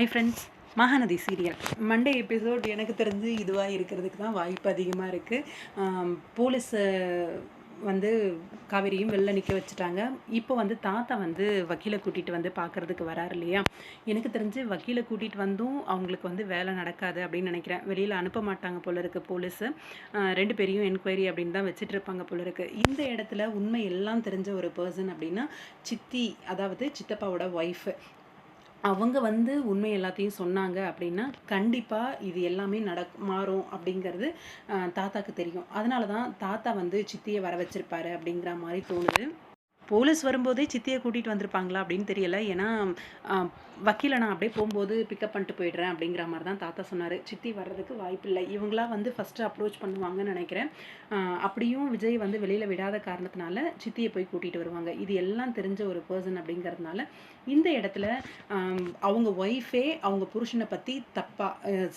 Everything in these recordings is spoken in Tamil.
Hi friends, Mahanadi serial Monday episode எனக்கு தெரிஞ்சு இதுவாக இருக்கிறதுக்கு தான் வாய்ப்பு அதிகமாக இருக்குது. போலீஸை வந்து காவேரியும் வெளில நிற்க வச்சுட்டாங்க. இப்போ வந்து தாத்தா வந்து வக்கீலை கூட்டிகிட்டு வந்து பார்க்குறதுக்கு வராரு இல்லையா. எனக்கு தெரிஞ்சு வக்கீலை கூட்டிகிட்டு வந்தும் அவங்களுக்கு வந்து வேலை நடக்காது அப்படின்னு நினைக்கிறேன். வெளியில் அனுப்ப மாட்டாங்க போல இருக்குது போலீஸு. 2 பேரையும் என்கொயரி அப்படின்னு தான் வச்சுட்டு இருப்பாங்க போல இருக்குது. இந்த இடத்துல உண்மை எல்லாம் தெரிஞ்ச ஒரு பர்சன் அப்படின்னா சித்தி, அதாவது சித்தப்பாவோட ஒய்ஃபு. அவங்க வந்து உண்மை எல்லாத்தையும் சொன்னாங்க அப்படின்னா கண்டிப்பாக இது எல்லாமே மாறும் அப்படிங்கிறது தாத்தாக்கு தெரியும். அதனால தான் தாத்தா வந்து சித்தியை வர வச்சிருப்பாரு அப்படிங்கிற மாதிரி தோணுது. போலீஸ் வரும்போதே சித்தியை கூட்டிகிட்டு வந்திருப்பாங்களா அப்படின்னு தெரியல. ஏன்னா வக்கீலை நான் அப்படியே போகும்போது பிக்கப் பண்ணிட்டு போயிடுறேன் அப்படிங்கிற மாதிரி தான் தாத்தா சொன்னார். சித்தி வர்றதுக்கு வாய்ப்பில்லை. இவங்களாம் வந்து ஃபஸ்ட்டு அப்ரோச் பண்ணுவாங்கன்னு நினைக்கிறேன். அப்படியும் விஜய் வந்து வெளியில் விடாத காரணத்தினால சித்தியை போய் கூட்டிகிட்டு வருவாங்க. இது எல்லாம் தெரிஞ்ச ஒரு பர்சன் அப்படிங்கிறதுனால இந்த இடத்துல அவங்க ஒய்ஃபே அவங்க புருஷனை பற்றி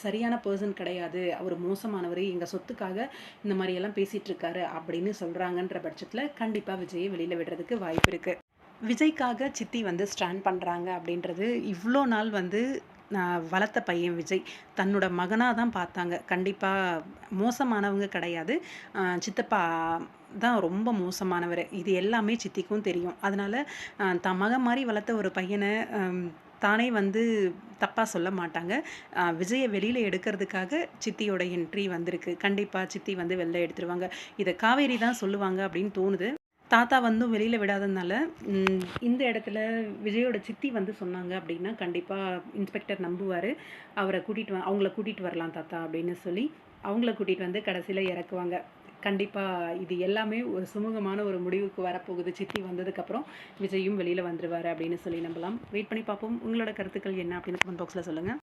சரியான பர்சன் கிடையாது, அவர் மோசமானவர், எங்கள் சொத்துக்காக இந்த மாதிரியெல்லாம் பேசிகிட்டு இருக்காரு அப்படின்னு சொல்கிறாங்கன்ற பட்சத்தில் கண்டிப்பாக விஜயை வெளியில் விடுறதுக்கு வாய்ப்பு இருக்குது. விஜய்க்காக சித்தி வந்து ஸ்டாண்ட் பண்ணுறாங்க அப்படின்றது இவ்வளோ நாள் வந்து வளர்த்த பையன் விஜய் தன்னோட மகனாக தான் பார்த்தாங்க. கண்டிப்பாக மோசமானவங்க கிடையாது, சித்தப்பா தான் ரொம்ப மோசமானவர். இது எல்லாமே சித்திக்கும் தெரியும். அதனால் தன் மகன் மாதிரி வளர்த்த ஒரு பையனை தானே வந்து தப்பாக சொல்ல மாட்டாங்க. விஜயை வெளியில் எடுக்கிறதுக்காக சித்தியோட என்ட்ரி வந்திருக்கு. கண்டிப்பாக சித்தி வந்து வெளில எடுத்துருவாங்க. இதை காவேரி தான் சொல்லுவாங்க அப்படின்னு தோணுது. தாத்தா வந்து வெளியில் விடாததுனால இந்த இடத்துல விஜயோட சித்தி வந்து சொன்னாங்க அப்படின்னா கண்டிப்பாக இன்ஸ்பெக்டர் நம்புவார். அவங்கள கூட்டிகிட்டு வரலாம் தாத்தா அப்படின்னு சொல்லி அவங்கள கூட்டிகிட்டு வந்து கடைசியில் இறக்குவாங்க. கண்டிப்பாக இது எல்லாமே ஒரு சுமூகமான ஒரு முடிவுக்கு வரப்போகுது. சித்தி வந்ததுக்கப்புறம் விஜயும் வெளியில் வந்துடுவார் அப்படின்னு சொல்லி நம்பலாம். வெயிட் பண்ணி பார்ப்போம். உங்களோட கருத்துக்கள் என்ன அப்படின்னு கமெண்ட் பாக்ஸில் சொல்லுங்கள்.